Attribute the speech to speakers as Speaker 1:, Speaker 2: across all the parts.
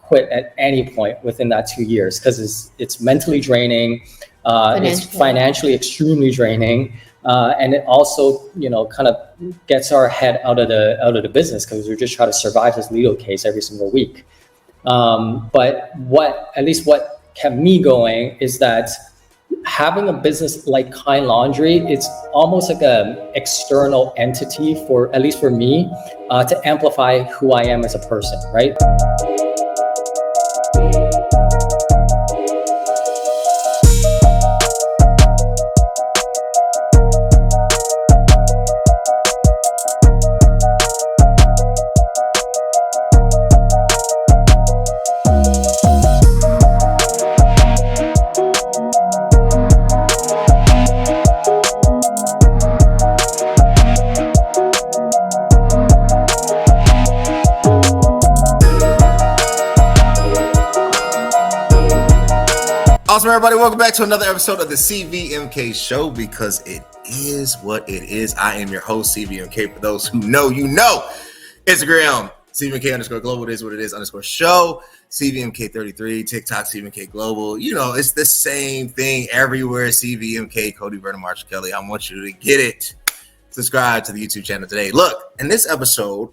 Speaker 1: quit at any point within that 2 years, because it's mentally draining, it's financially extremely draining, and it also kind of gets our head out of the business, because we're just trying to survive this legal case every single week. But what kept me going is that having a business like Kind Laundry, it's almost like an external entity, for at least for me, to amplify who I am as a person, right?
Speaker 2: Awesome, everybody. Welcome back to another episode of the CVMK Show, because it is what it is. I am your host, CVMK. For those who know, you know. Instagram, CVMK_global. It is what it is _show. CVMK33. TikTok, CVMK Global. It's the same thing everywhere. CVMK, Cody, Vernon, Marshall, Kelly. I want you to get it. Subscribe to the YouTube channel today. Look, in this episode,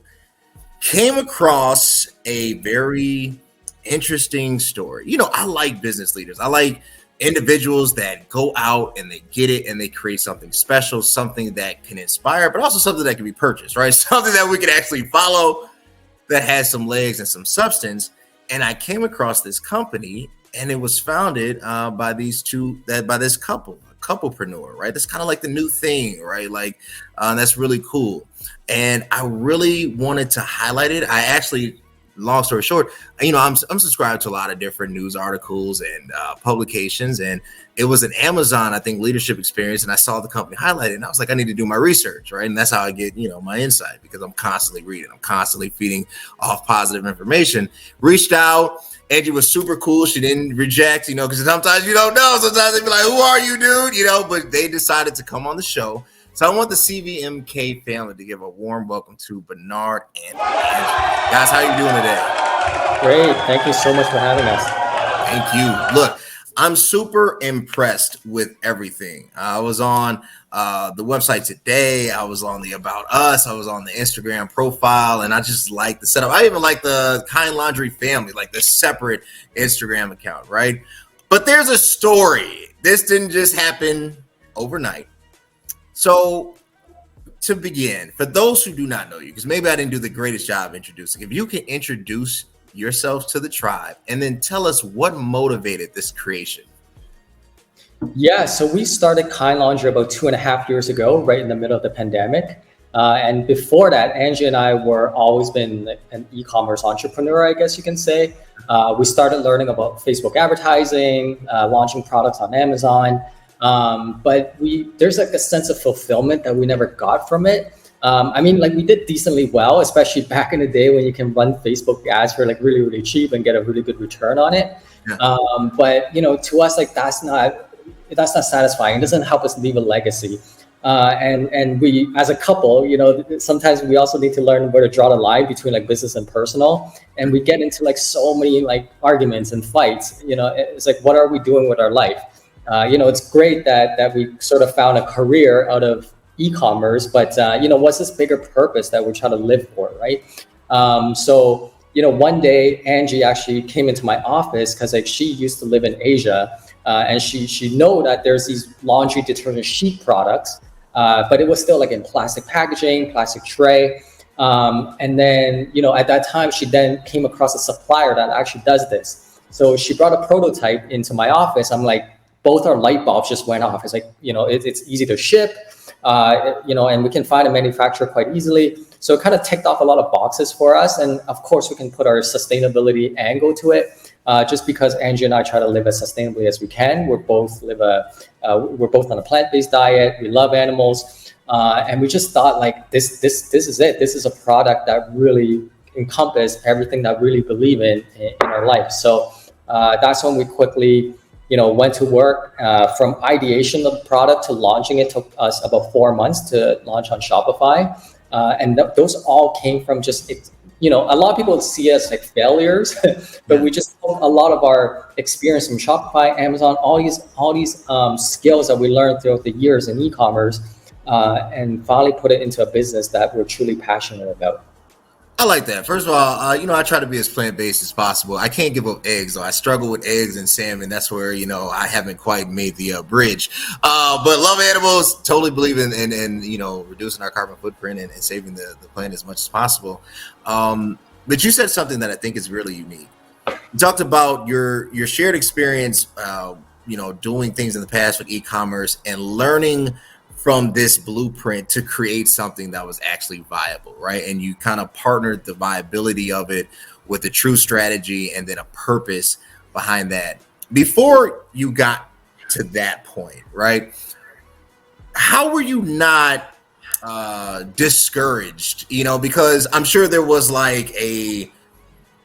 Speaker 2: came across a very interesting story. I like business leaders. I like individuals that go out and they get it and they create something special, something that can inspire, but also something that can be purchased, right? Something that we can actually follow, that has some legs and some substance. And I came across this company, and it was founded by this couple, Couple-preneur, right? That's kind of like the new thing, right? That's really cool. And I really wanted to highlight it. Long story short, I'm subscribed to a lot of different news articles and publications, and it was an Amazon, I think, leadership experience, and I saw the company highlighted, and I was like, I need to do my research, right? And that's how I get, my insight, because I'm constantly reading, I'm constantly feeding off positive information. Reached out. Angie was super cool. She didn't reject, because sometimes you don't know. Sometimes they be like, who are you, dude? But they decided to come on the show. So I want the CVMK family to give a warm welcome to Bernard and Angie. Guys, how are you doing today?
Speaker 1: Great. Thank you so much for having us.
Speaker 2: Thank you. Look, I'm super impressed with everything. I was on the website today. I was on the About Us. I was on the Instagram profile, and I just like the setup. I even like the Kind Laundry family, like the separate Instagram account, right? But there's a story. This didn't just happen overnight. So to begin, for those who do not know you, because maybe I didn't do the greatest job introducing, if you can introduce yourself to the tribe and then tell us what motivated this creation.
Speaker 1: Yeah, so we started Kind Laundry about 2.5 years ago, right in the middle of the pandemic. And before that, Angie and I were always been an e-commerce entrepreneur, I guess you can say. We started learning about Facebook advertising, launching products on Amazon. But there's like a sense of fulfillment that we never got from it. We did decently well, especially back in the day when you can run Facebook ads for like really, really cheap and get a really good return on it. Yeah. But to us, like that's not satisfying. It doesn't help us leave a legacy. And we, as a couple, sometimes we also need to learn where to draw the line between like business and personal. And we get into like so many like arguments and fights. It's like, what are we doing with our life? It's great that we sort of found a career out of e-commerce, but what's this bigger purpose that we're trying to live for, right? So one day Angie actually came into my office because like she used to live in Asia, and she know that there's these laundry detergent sheet products, but it was still like in plastic packaging, plastic tray. And then at that time she then came across a supplier that actually does this. So she brought a prototype into my office. I'm like, both our light bulbs just went off. It's like, it's easy to ship, and we can find a manufacturer quite easily. So it kind of ticked off a lot of boxes for us. And of course, we can put our sustainability angle to it, just because Angie and I try to live as sustainably as we can. We're both on a plant-based diet. We love animals. And we just thought like, this is it. This is a product that really encompasses everything that we really believe in our life. So that's when we quickly went to work. From ideation of the product to launching it took us about 4 months to launch on Shopify. And those all came from just a lot of people see us like failures, but we just took a lot of our experience from Shopify, Amazon, all these skills that we learned throughout the years in e-commerce, and finally put it into a business that we're truly passionate about.
Speaker 2: I like that. First of all, I try to be as plant-based as possible. I can't give up eggs, though. I struggle with eggs and salmon. That's where, I haven't quite made the bridge. But love animals, totally believe in reducing our carbon footprint and saving the planet as much as possible. But you said something that I think is really unique. You talked about your shared experience, doing things in the past with e-commerce and learning from this blueprint to create something that was actually viable, right? And you kind of partnered the viability of it with a true strategy and then a purpose behind that. Before you got to that point, right? How were you not discouraged? Because I'm sure there was like a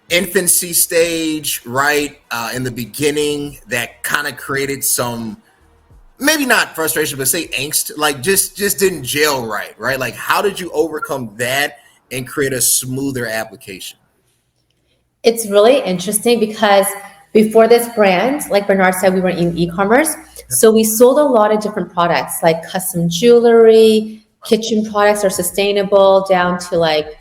Speaker 2: infancy stage, right? In the beginning that kind of created some, maybe not frustration, but say angst, like just didn't gel right? Like, how did you overcome that and create a smoother application?
Speaker 3: It's really interesting because before this brand, like Bernard said, we were in e-commerce. So we sold a lot of different products, like custom jewelry, kitchen products are sustainable, down to like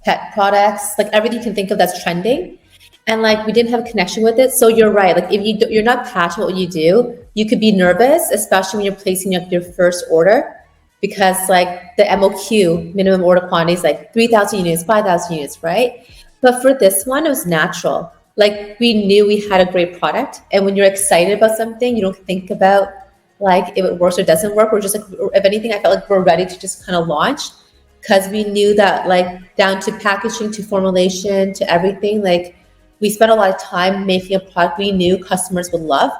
Speaker 3: pet products, like everything you can think of that's trending. And like, we didn't have a connection with it. So you're right. Like if you're not passionate what you do, you could be nervous, especially when you're placing your first order, because like the MOQ, minimum order quantity, is like 3,000 units, 5,000 units, right? But for this one, it was natural. Like we knew we had a great product. And when you're excited about something, you don't think about like if it works or doesn't work. We're just like, if anything, I felt like we're ready to just kind of launch, because we knew that like down to packaging, to formulation, to everything, like we spent a lot of time making a product we knew customers would love,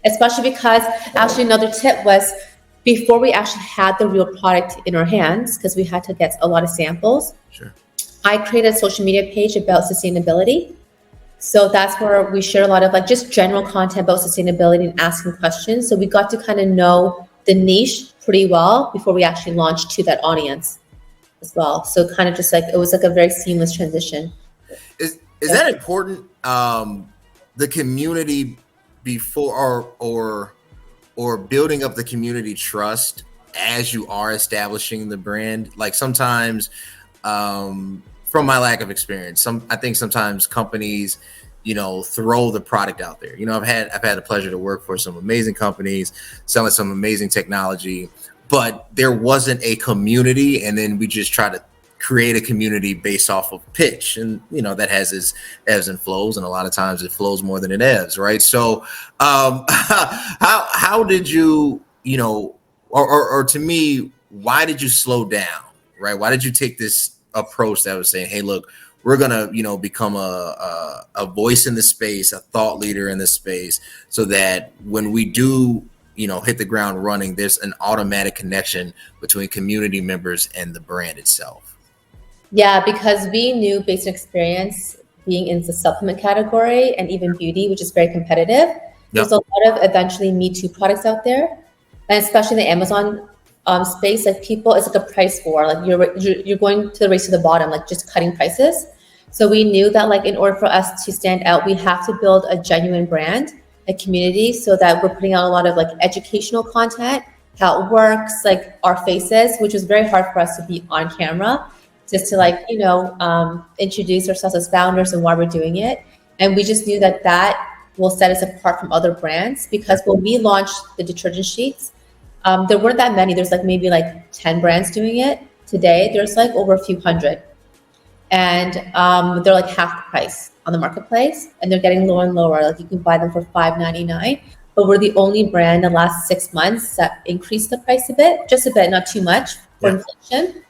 Speaker 3: especially because actually another tip was before we actually had the real product in our hands, because we had to get a lot of samples.
Speaker 2: Sure.
Speaker 3: I created a social media page about sustainability. So that's where we share a lot of like just general content about sustainability and asking questions. So we got to kind of know the niche pretty well before we actually launched to that audience as well. So kind of just like, it was like a very seamless transition.
Speaker 2: Is that important? The community before or building up the community trust as you are establishing the brand. Like sometimes, from my lack of experience, I think sometimes companies, throw the product out there. I've had the pleasure to work for some amazing companies selling some amazing technology, but there wasn't a community, and then we just try to create a community based off of pitch, and that has its ebbs and flows, and a lot of times it flows more than it ebbs, right? So how did you or to me, why did you slow down, right? Why did you take this approach that was saying, hey, look, we're gonna become a voice in the space, a thought leader in this space, so that when we do hit the ground running, there's an automatic connection between community members and the brand itself?
Speaker 3: Yeah, because we knew based on experience being in the supplement category and even beauty, which is very competitive, there's a lot of eventually Me Too products out there. And especially in the Amazon space, like people, it's like a price war. Like you're going to the race to the bottom, like just cutting prices. So we knew that like in order for us to stand out, we have to build a genuine brand, a community, so that we're putting out a lot of like educational content, how it works, like our faces, which was very hard for us to be on camera, just to like, introduce ourselves as founders and why we're doing it. And we just knew that will set us apart from other brands, because when we launched the detergent sheets, there weren't that many. There's like maybe like 10 brands doing it. Today, there's like over a few hundred. And they're like half the price on the marketplace, and they're getting lower and lower. Like you can buy them for $5.99. But we're the only brand in the last 6 months that increased the price a bit, just a bit, not too much for inflation.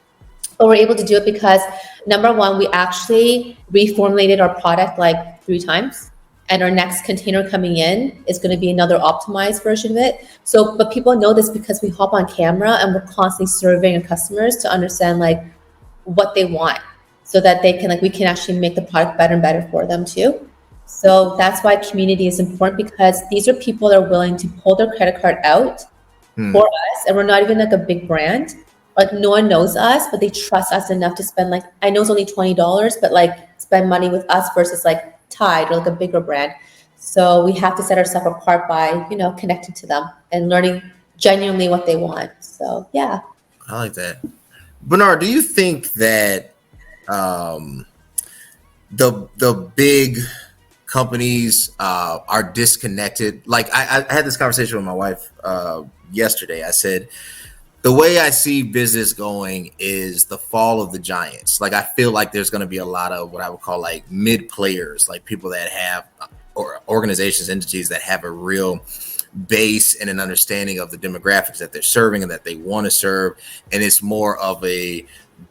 Speaker 3: But we're able to do it because, number one, we actually reformulated our product like 3 times. And our next container coming in is going to be another optimized version of it. So, but people know this because we hop on camera and we're constantly surveying our customers to understand like what they want, so that they can we can actually make the product better and better for them too. So that's why community is important, because these are people that are willing to pull their credit card out for us. And we're not even like a big brand. like no one knows us, but they trust us enough to spend like, I know it's only $20, but like spend money with us versus like Tide or like a bigger brand. So we have to set ourselves apart by, connecting to them and learning genuinely what they want. So yeah.
Speaker 2: I like that. Bernard, do you think that the big companies are disconnected? Like I had this conversation with my wife yesterday. I said, the way I see business going is the fall of the giants. Like I feel like there's going to be a lot of what I would call like mid players, like people that have or organizations, entities that have a real base and an understanding of the demographics that they're serving and that they want to serve. And it's more of a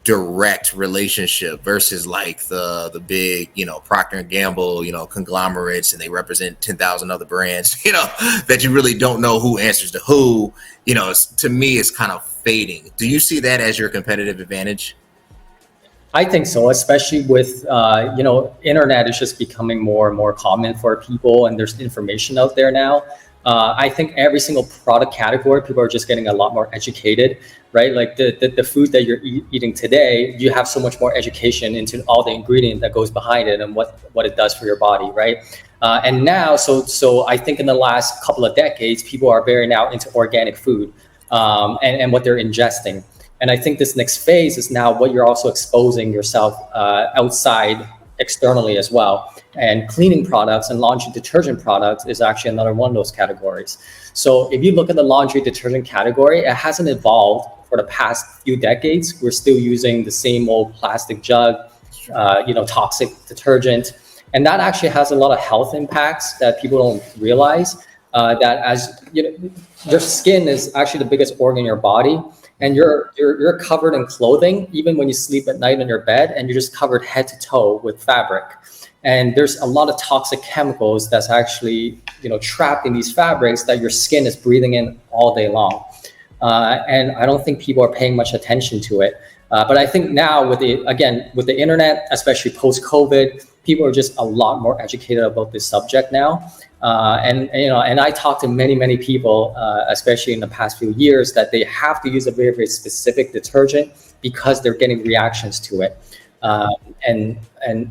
Speaker 2: direct relationship versus like the big, Procter and Gamble, conglomerates, and they represent 10,000 other brands, that you really don't know who answers to who. To me, it's kind of fading. Do you see that as your competitive advantage?
Speaker 1: I think so, especially with, internet is just becoming more and more common for people, and there's information out there now. I think every single product category, people are just getting a lot more educated, right? Like the food that you're eating today, you have so much more education into all the ingredient that goes behind it and what it does for your body, right? And now, so I think in the last couple of decades, people are very now into organic food and what they're ingesting. And I think this next phase is now what you're also exposing yourself outside externally as well. And cleaning products and laundry detergent products is actually another one of those categories. So if you look at the laundry detergent category, it hasn't evolved for the past few decades. We're still using the same old plastic jug, toxic detergent. And that actually has a lot of health impacts that people don't realize, that as your skin is actually the biggest organ in your body. And you're covered in clothing, even when you sleep at night on your bed, and you're just covered head to toe with fabric. And there's a lot of toxic chemicals that's actually, trapped in these fabrics that your skin is breathing in all day long. And I don't think people are paying much attention to it. But I think now with the internet, especially post-COVID, people are just a lot more educated about this subject now. And I talked to many people, especially in the past few years, that they have to use a very, very specific detergent because they're getting reactions to it. And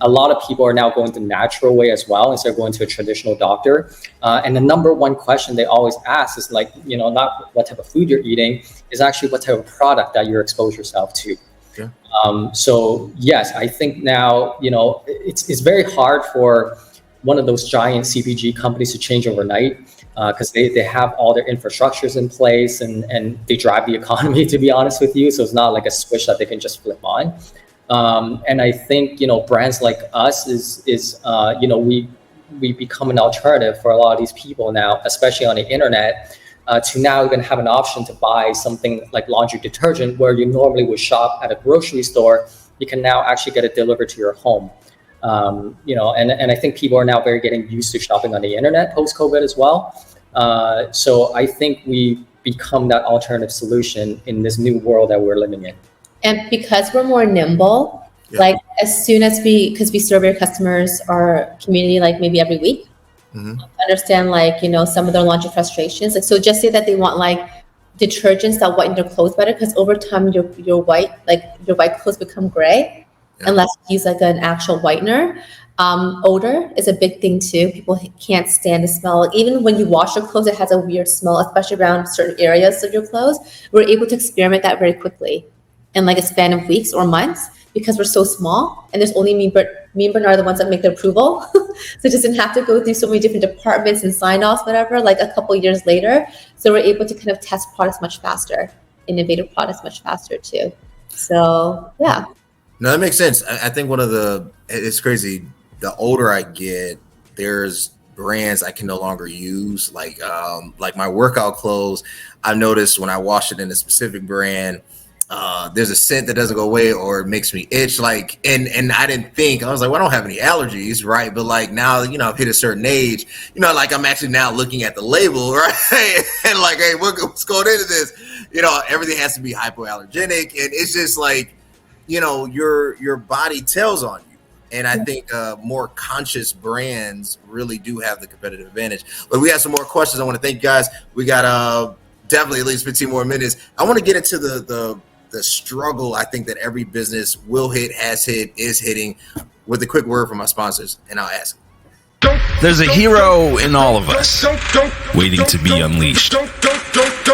Speaker 1: a lot of people are now going the natural way as well instead of going to a traditional doctor. And the number one question they always ask is like, not what type of food you're eating, is actually what type of product that you expose yourself to.
Speaker 2: Yeah.
Speaker 1: So yes, I think now, it's very hard for one of those giant CPG companies to change overnight because they have all their infrastructures in place and they drive the economy, to be honest with you. So it's not like a switch that they can just flip on. And I think, brands like us we become an alternative for a lot of these people now, especially on the internet, to now even have an option to buy something like laundry detergent where you normally would shop at a grocery store. You can now actually get it delivered to your home. And I think people are now very getting used to shopping on the internet post-COVID as well. So I think we become that alternative solution in this new world that we're living in.
Speaker 3: And because we're more nimble, like as soon as because we serve our customers, our community, like maybe every week, understand like, some of their laundry frustrations. Like, so just say that they want like detergents that whiten their clothes better, because over time your white clothes become gray unless you use like an actual whitener. Odor is a big thing too. People can't stand the smell. Like, even when you wash your clothes, it has a weird smell, especially around certain areas of your clothes. We're able to experiment that very quickly in like a span of weeks or months because we're so small and there's only me and Bernard are the ones that make the approval. So it doesn't have to go through so many different departments and sign-offs, whatever, like a couple of years later. So we're able to kind of test products much faster, innovative products much faster too. So yeah.
Speaker 2: No, that makes sense. I think it's crazy. The older I get, there's brands I can no longer use. Like my workout clothes, I've noticed when I wash it in a specific brand, there's a scent that doesn't go away or it makes me itch. Like, and I didn't think, I was like, well, I don't have any allergies, right? But like now, I've hit a certain age, like I'm actually now looking at the label, right? And like, hey, what's going into this? Everything has to be hypoallergenic. And it's just like, your body tells on you. And I think more conscious brands really do have the competitive advantage. But we have some more questions. I want to thank you guys. We got definitely at least 15 more minutes. I want to get into the the struggle I think that every business will hit, has hit, is hitting, with a quick word from my sponsors, and I'll ask.
Speaker 4: There's a hero in all of us waiting to be unleashed.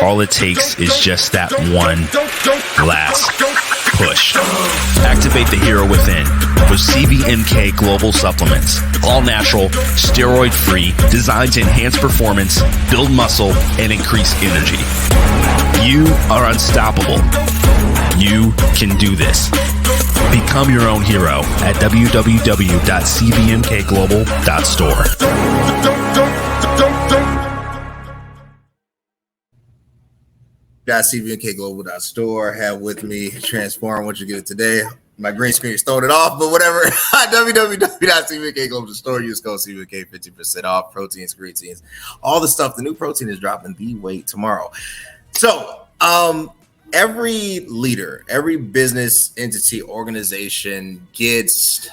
Speaker 4: All it takes is just that one last push. Activate the hero within with CVMK Global Supplements. All natural, steroid free, designed to enhance performance, build muscle, and increase energy. You are unstoppable. You can do this. Become your own hero at www.cvmkglobal.store.
Speaker 2: .cvmkglobal.store. Have with me Transform what you get it today. My green screen is throwing it off, but whatever. www.cvmkglobal.store. Use code CVMK 50% off. Proteins, creatines, all the stuff. The new protein is dropping the weight tomorrow. So, every leader, every business entity, organization gets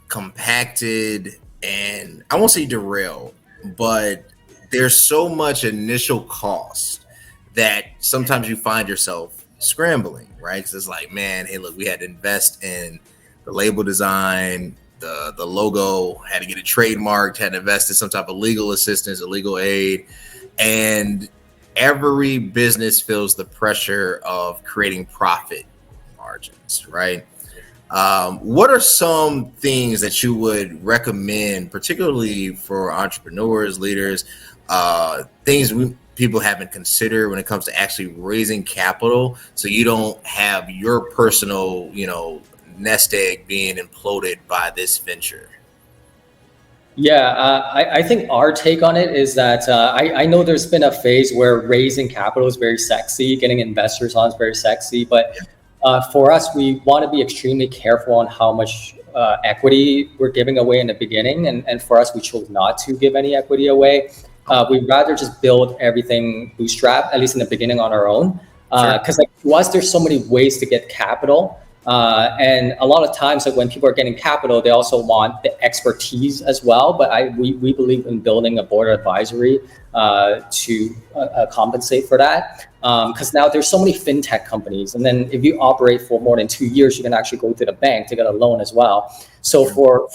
Speaker 2: compacted, and I won't say derailed, but there's so much initial cost that sometimes you find yourself scrambling, right? Because it's like, man, hey, look, we had to invest in the label design, the logo, had to get it trademarked, had to invest in some type of legal assistance, or legal aid, and every business feels the pressure of creating profit margins, right? What are some things that you would recommend, particularly for entrepreneurs, leaders, things people haven't considered when it comes to actually raising capital, so you don't have your personal, nest egg being imploded by this venture?
Speaker 1: Yeah, I think our take on it is that I know there's been a phase where raising capital is very sexy, getting investors on is very sexy, but for us, we want to be extremely careful on how much equity we're giving away in the beginning, and for us, we chose not to give any equity away. We'd rather just build everything bootstrap, at least in the beginning, on our own, because to us, there's so many ways to get capital. And a lot of times, like when people are getting capital, they also want the expertise as well. But we believe in building a board advisory to compensate for that. Because now there's so many fintech companies, and then if you operate for more than 2 years, you can actually go to the bank to get a loan as well. So for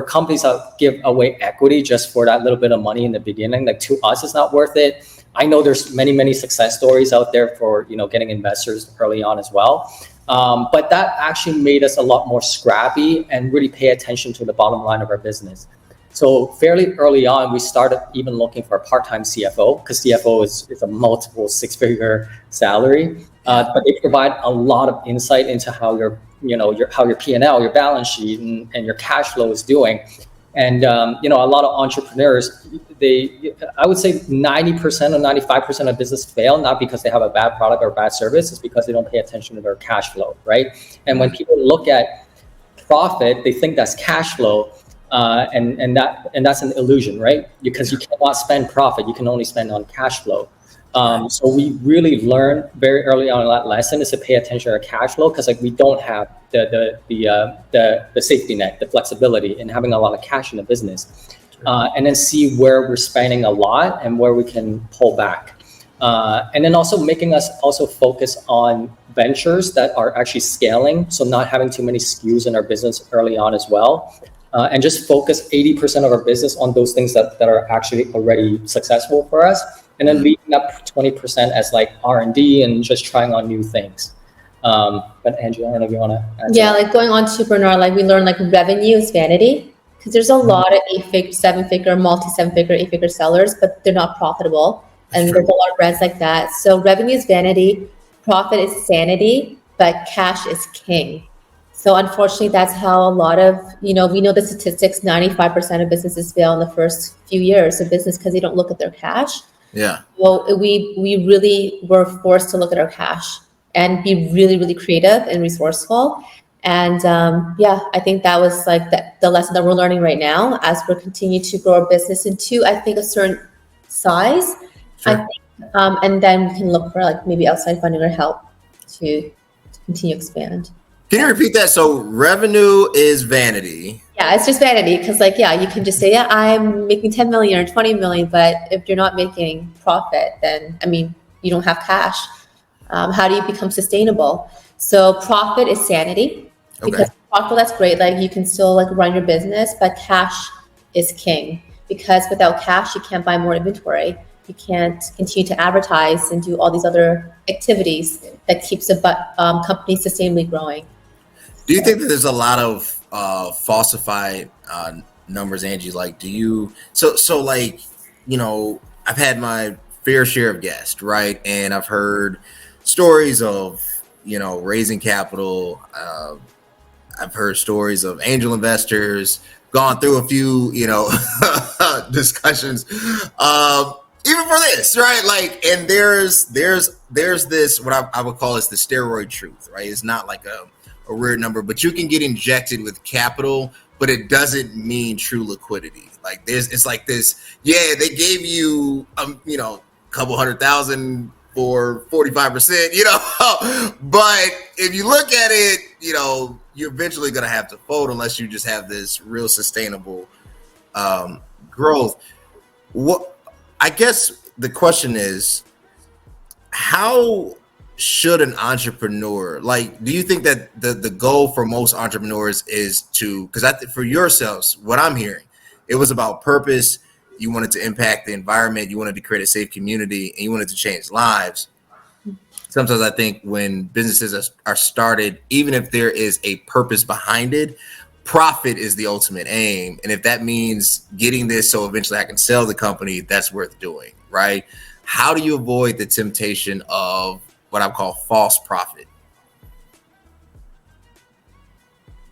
Speaker 1: companies that give away equity just for that little bit of money in the beginning, like to us, it's not worth it. I know there's many success stories out there for getting investors early on as well. But that actually made us a lot more scrappy and really pay attention to the bottom line of our business. So fairly early on, we started even looking for a part-time CFO, because CFO is a multiple six-figure salary. But they provide a lot of insight into how your P&L, your balance sheet, and your cash flow is doing. And a lot of entrepreneurs, I would say 90% or 95% of business fail, not because they have a bad product or bad service, it's because they don't pay attention to their cash flow, right? And when people look at profit, they think that's cash flow, and that's an illusion, right? Because you cannot spend profit, you can only spend on cash flow. So we really learned very early on that lesson is to pay attention to our cash flow, because we don't have the safety net, the flexibility in having a lot of cash in the business, and then see where we're spending a lot and where we can pull back, and then also making us also focus on ventures that are actually scaling, so not having too many SKUs in our business early on as well, and just focus 80% of our business on those things that are actually already successful for us. And then leaving up 20% as like R&D and just trying on new things. But Angie, I don't know if you want to add.
Speaker 3: Yeah, like going on Couple-preneur, like we learned like revenue is vanity, because there's a lot of 8-figure, 7-figure, multi-7-figure, 8-figure sellers, but they're not profitable. And there's a lot of brands like that. So revenue is vanity, profit is sanity, but cash is king. So unfortunately, that's how a lot of, we know the statistics, 95% of businesses fail in the first few years of business because they don't look at their cash.
Speaker 2: Yeah.
Speaker 3: Well, we really were forced to look at our cash and be really, really creative and resourceful. And I think that was like the lesson that we're learning right now as we continue to grow our business into, I think, a certain size. Sure. I think, and then we can look for like maybe outside funding or help to continue to expand.
Speaker 2: Can you repeat that? So revenue is vanity.
Speaker 3: Yeah, it's just vanity, because you can just say, I'm making 10 million or 20 million, but if you're not making profit, then you don't have cash. How do you become sustainable? So profit is sanity.
Speaker 2: Okay.
Speaker 3: Because profit, that's great. Like you can still like run your business, but cash is king. Because without cash, you can't buy more inventory. You can't continue to advertise and do all these other activities that keeps the company sustainably growing.
Speaker 2: Do you think that there's a lot of falsified numbers, Angie? Like, do you? So like, you know, I've had my fair share of guests, right? And I've heard stories of, you know, raising capital. I've heard stories of angel investors, gone through a few, you know, discussions. Even for this, right? Like, and there's this, what I would call is the steroid truth, right? It's not like a weird number, but you can get injected with capital, but it doesn't mean true liquidity. Like it's like this, yeah, they gave you, you know, a couple $100,000 for 45%, you know, but if you look at it, you know, you're eventually going to have to fold unless you just have this real sustainable growth. What, I guess the question is, how should an entrepreneur, like, do you think that the goal for most entrepreneurs is to, because for yourselves, what I'm hearing, it was about purpose. You wanted to impact the environment. You wanted to create a safe community, and you wanted to change lives. Sometimes I think when businesses are started, even if there is a purpose behind it, profit is the ultimate aim. And if that means getting this so eventually I can sell the company, that's worth doing, right? How do you avoid the temptation of what I call false profit?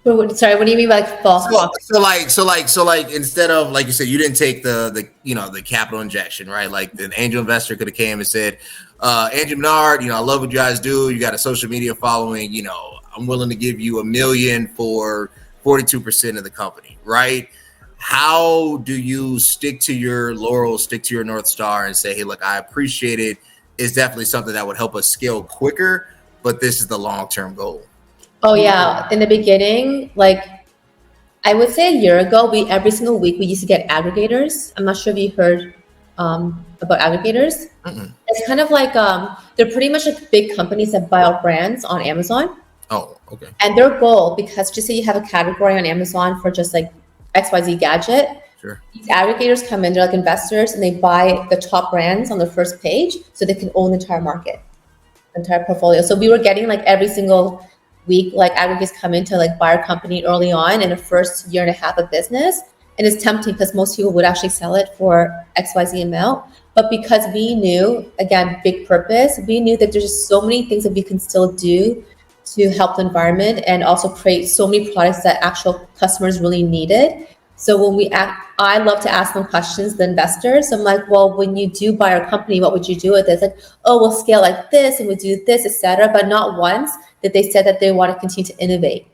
Speaker 3: Sorry, what do you mean by false profit?
Speaker 2: So like instead of, like you said, you didn't take the you know, the capital injection, right? Like an angel investor could have came and said, Angie Menard, you know, I love what you guys do. You got a social media following, you know, I'm willing to give you $1 million for 42% of the company, right? How do you stick to your laurels, stick to your North Star and say, hey, look, I appreciate it. It's definitely something that would help us scale quicker, but this is the long-term goal.
Speaker 3: Oh yeah. In the beginning, like I would say a year ago, every single week we used to get aggregators. I'm not sure if you heard about aggregators.
Speaker 2: Mm-mm.
Speaker 3: It's kind of like they're pretty much like big companies that buy out brands on Amazon.
Speaker 2: Oh, okay.
Speaker 3: And their goal, because just say you have a category on Amazon for just like XYZ gadget,
Speaker 2: Sure.
Speaker 3: These aggregators come in, they're like investors, and they buy the top brands on the first page so they can own the entire market, the entire portfolio. So we were getting like every single week, like aggregators come in to like buy our company early on in the first year and a half of business. And it's tempting because most people would actually sell it for XYZ amount. But because we knew, again, big purpose, we knew that there's just so many things that we can still do to help the environment and also create so many products that actual customers really needed. So when I love to ask them questions, the investors. I'm like, well, when you do buy our company, what would you do with it? It's like, oh, we'll scale like this and we'll do this, etc. But not once that they said that they want to continue to innovate.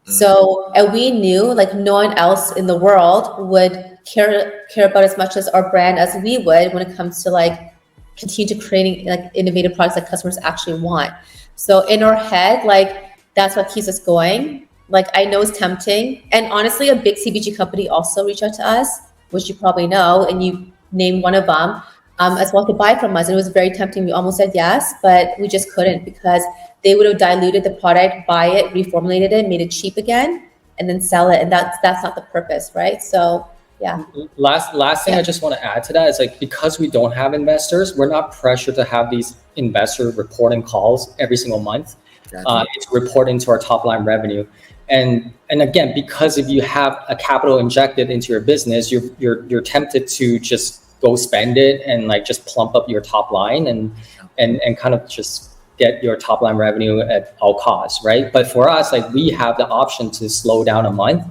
Speaker 3: So, and we knew like no one else in the world would care about as much as our brand as we would when it comes to like continue to creating like innovative products that customers actually want. So in our head, like that's what keeps us going. Like I know it's tempting, and honestly, a big CPG company also reached out to us, which you probably know, and you named one of them as well to buy from us. And it was very tempting. We almost said yes, but we just couldn't because they would have diluted the product, buy it, reformulated it, made it cheap again, and then sell it. And that's not the purpose, right? So yeah.
Speaker 1: Last thing I just want to add to that is like, because we don't have investors, we're not pressured to have these investor reporting calls every single month.
Speaker 2: Gotcha.
Speaker 1: To report into our top line revenue. And again, because if you have a capital injected into your business, you're tempted to just go spend it and like just plump up your top line and kind of just get your top line revenue at all costs, right? But for us, like we have the option to slow down a month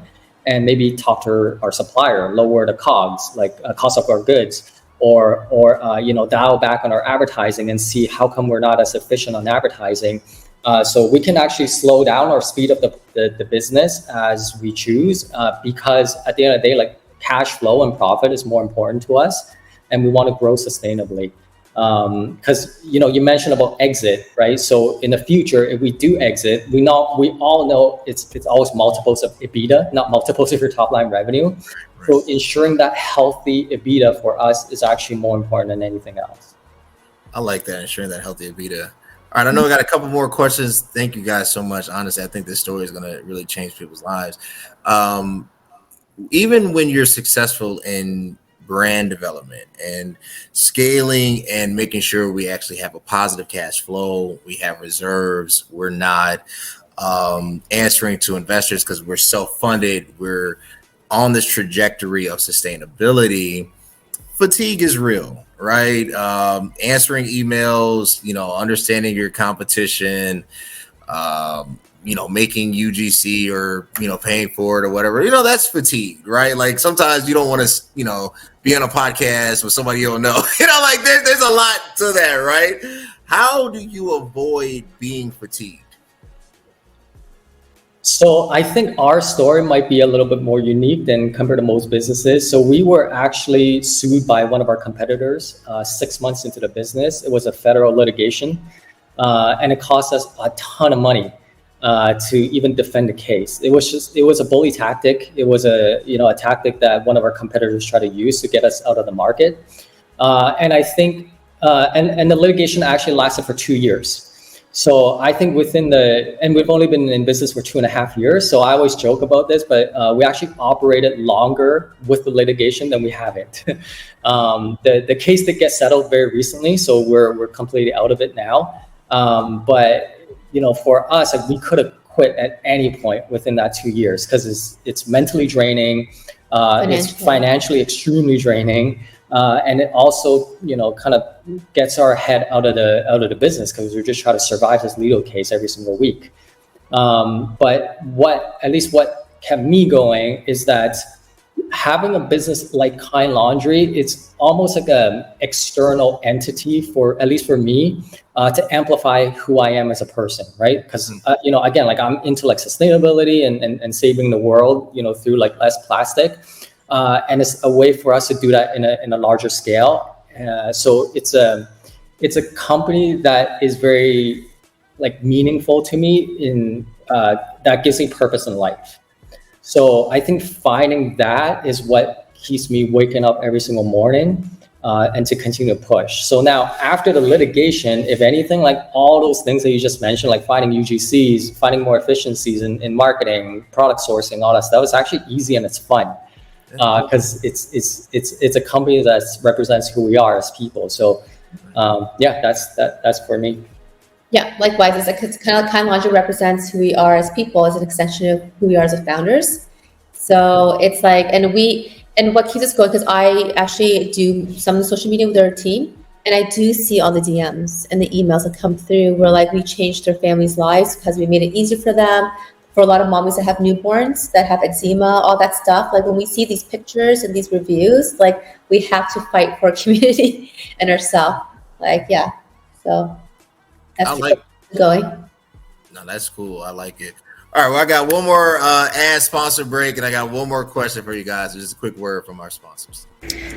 Speaker 1: and maybe talk to our supplier, lower the COGS, like cost of our goods, or dial back on our advertising and see how come we're not as efficient on advertising. So we can actually slow down or speed up the business as we choose, because at the end of the day, like cash flow and profit is more important to us, and we want to grow sustainably. Because you mentioned about exit, right? So in the future, if we do exit, we all know it's always multiples of EBITDA, not multiples of your top line revenue. Right. So ensuring that healthy EBITDA for us is actually more important than anything else.
Speaker 2: I like that, ensuring that healthy EBITDA. right, I know I got a couple more questions. Thank you guys so much. Honestly, I think this story is going to really change people's lives. Even when you're successful in brand development and scaling and making sure we actually have a positive cash flow, we have reserves, we're not answering to investors because we're self-funded, we're on this trajectory of sustainability, fatigue is real, right? Answering emails, understanding your competition, making UGC or, paying for it or whatever, that's fatigue, right? Like sometimes you don't want to, be on a podcast with somebody you don't know, there's a lot to that, right? How do you avoid being fatigued?
Speaker 1: So I think our story might be a little bit more unique than compared to most businesses. So we were actually sued by one of our competitors 6 months into the business. It was a federal litigation, and it cost us a ton of money to even defend the case. It was a bully tactic. It was a tactic that one of our competitors tried to use to get us out of the market. And I think and the litigation actually lasted for 2 years. So I think and we've only been in business for 2.5 years. So I always joke about this, but we actually operated longer with the litigation than we haven't. The case did get settled very recently, so we're completely out of it now. But for us, like, we could have quit at any point within that 2 years because it's mentally draining, it's financially extremely draining. And it also, kind of gets our head out of the business because we're just trying to survive this legal case every single week. But what kept me going is that having a business like Kind Laundry, it's almost like an external entity at least for me, to amplify who I am as a person, right? Because again, like I'm into like sustainability and saving the world, through like less plastic. And it's a way for us to do that in a larger scale. So it's a company that is very like meaningful to me that gives me purpose in life. So I think finding that is what keeps me waking up every single morning and to continue to push. So now after the litigation, if anything, like all those things that you just mentioned, like finding UGCs, finding more efficiencies in marketing, product sourcing, all that stuff, it's actually easy and it's fun. Because it's a company that represents who we are as people. So that's for me.
Speaker 3: Yeah, likewise, it's kind of like Kind Laundry represents who we are as people, as an extension of who we are as founders. So it's like, and what keeps us going, because I actually do some of the social media with our team, and I do see all the DMs and the emails that come through where like we changed their families' lives because we made it easier for them. For a lot of mommies that have newborns, that have eczema, all that stuff, like when we see these pictures and these reviews, like we have to fight for our community and ourselves. Like, yeah. So that's going.
Speaker 2: No, that's cool. I like it. All right. Well, I got one more ad sponsor break, and I got one more question for you guys. Just a quick word from our sponsors.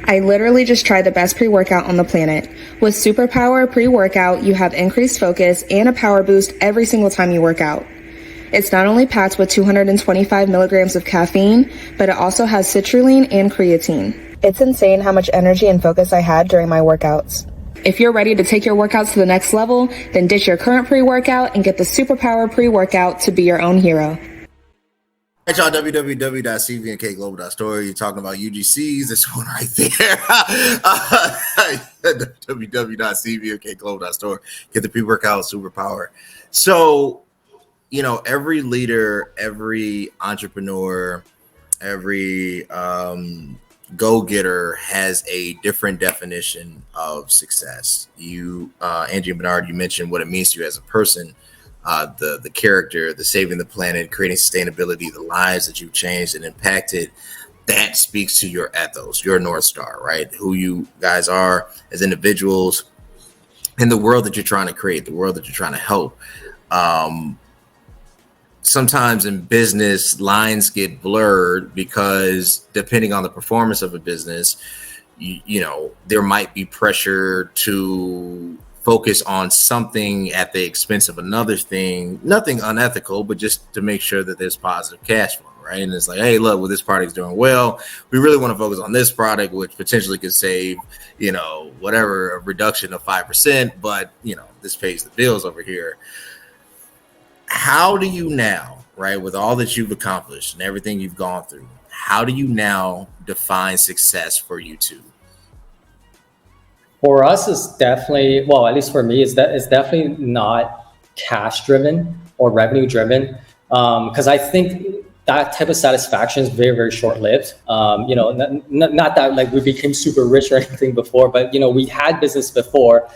Speaker 5: I literally just tried the best pre-workout on the planet. With Superpower pre-workout, you have increased focus and a power boost every single time you work out. It's not only packed with 225 milligrams of caffeine, but it also has citrulline and creatine. It's insane how much energy and focus I had during my workouts. If you're ready to take your workouts to the next level, then ditch your current pre-workout and get the Superpower pre-workout to be your own hero.
Speaker 2: All right, y'all, www.cvnkglobal.store. You're talking about UGCs. This one right there. www.cvnkglobal.store. Get the pre-workout Superpower. So, every leader, every entrepreneur, every go-getter has a different definition of success. You, Angie and Bernard, you mentioned what it means to you as a person, the character, the saving the planet, creating sustainability, the lives that you've changed and impacted. That speaks to your ethos, your North Star, right? Who you guys are as individuals in the world that you're trying to create, the world that you're trying to help. Sometimes in business, lines get blurred because depending on the performance of a business, there might be pressure to focus on something at the expense of another thing, nothing unethical, but just to make sure that there's positive cash flow, right? And it's like, hey, look, well, this product's doing well. We really want to focus on this product, which potentially could save, whatever, a reduction of 5%, but, this pays the bills over here. How do you now, right, with all that you've accomplished and everything you've gone through, how do you now define success for you two?
Speaker 1: For us, it's definitely, well, at least for me, it's definitely not cash driven or revenue driven. Because I think that type of satisfaction is very, very short lived. Not that like we became super rich or anything before, but, we had business before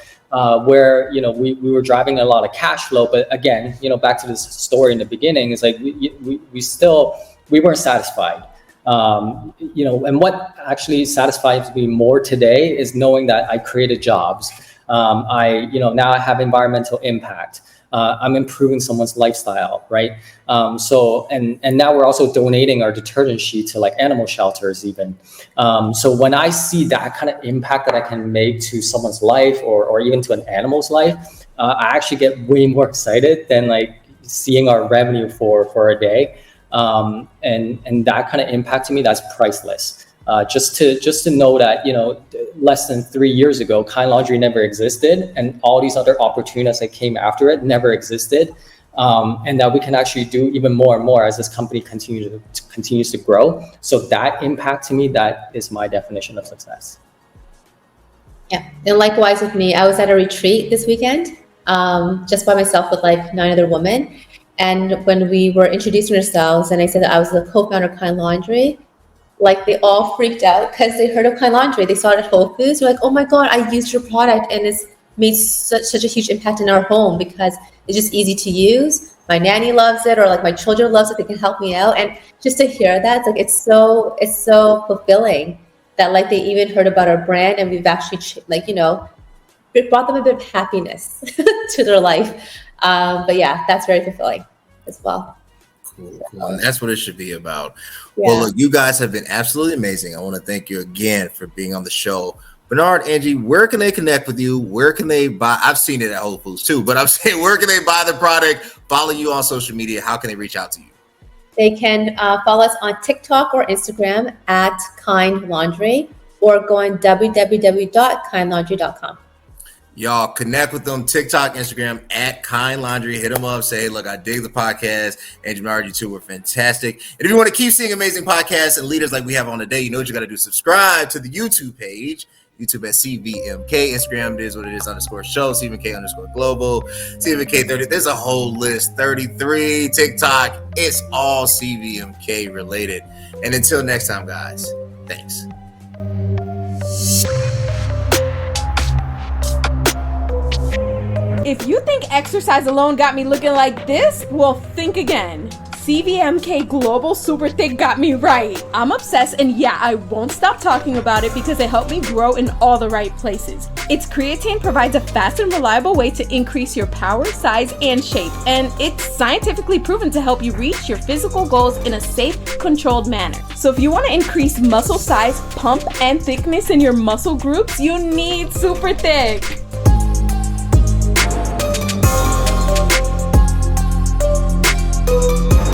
Speaker 1: where, we were driving a lot of cash flow. But again, back to this story in the beginning, it's like we weren't satisfied. And what actually satisfies me more today is knowing that I created jobs. Now I have environmental impact. I'm improving someone's lifestyle, right? So now we're also donating our detergent sheet to like animal shelters even. So when I see that kind of impact that I can make to someone's life or even to an animal's life, I actually get way more excited than like seeing our revenue for a day. And that kind of impact to me, that's priceless. Just to know that, less than 3 years ago, Kind Laundry never existed, and all these other opportunities that came after it never existed. And that we can actually do even more and more as this company continues to grow. So that impact to me, that is my definition of success.
Speaker 3: Yeah, and likewise with me, I was at a retreat this weekend, just by myself with like 9 other women. And when we were introducing ourselves and I said that I was the co-founder of Kind Laundry, like they all freaked out because they heard of Kind Laundry. They saw it at Whole Foods. They're like, oh my God, I used your product and it's made such a huge impact in our home because it's just easy to use. My nanny loves it, or like my children loves it. They can help me out. And just to hear that, it's so fulfilling that like they even heard about our brand and we've actually it brought them a bit of happiness to their life. But yeah, that's very fulfilling as well.
Speaker 2: Cool. And that's what it should be about.
Speaker 3: Yeah.
Speaker 2: Well, look, you guys have been absolutely amazing. I want to thank you again for being on the show. Bernard, Angie, where can they connect with you? Where can they buy? I've seen it at Whole Foods too, but I'm saying, where can they buy the product? Follow you on social media. How can they reach out to you?
Speaker 3: They can follow us on TikTok or Instagram at Kind Laundry, or go on www.kindlaundry.com.
Speaker 2: Y'all connect with them, TikTok, Instagram, at Kind Laundry. Hit them up. Say, hey, look, I dig the podcast. Angie, Bernard, you two were fantastic. And if you want to keep seeing amazing podcasts and leaders like we have on today, you know what you got to do. Subscribe to the YouTube page. YouTube at CVMK. Instagram is what it is _show. CVMK _global. CVMK 30. There's a whole list. 33. TikTok. It's all CVMK related. And until next time, guys, thanks.
Speaker 6: If you think exercise alone got me looking like this, well, think again. CVMK Global Super Thick got me right. I'm obsessed, and yeah, I won't stop talking about it because it helped me grow in all the right places. Its creatine provides a fast and reliable way to increase your power, size, and shape, and it's scientifically proven to help you reach your physical goals in a safe, controlled manner. So if you want to increase muscle size, pump, and thickness in your muscle groups, you need Super Thick.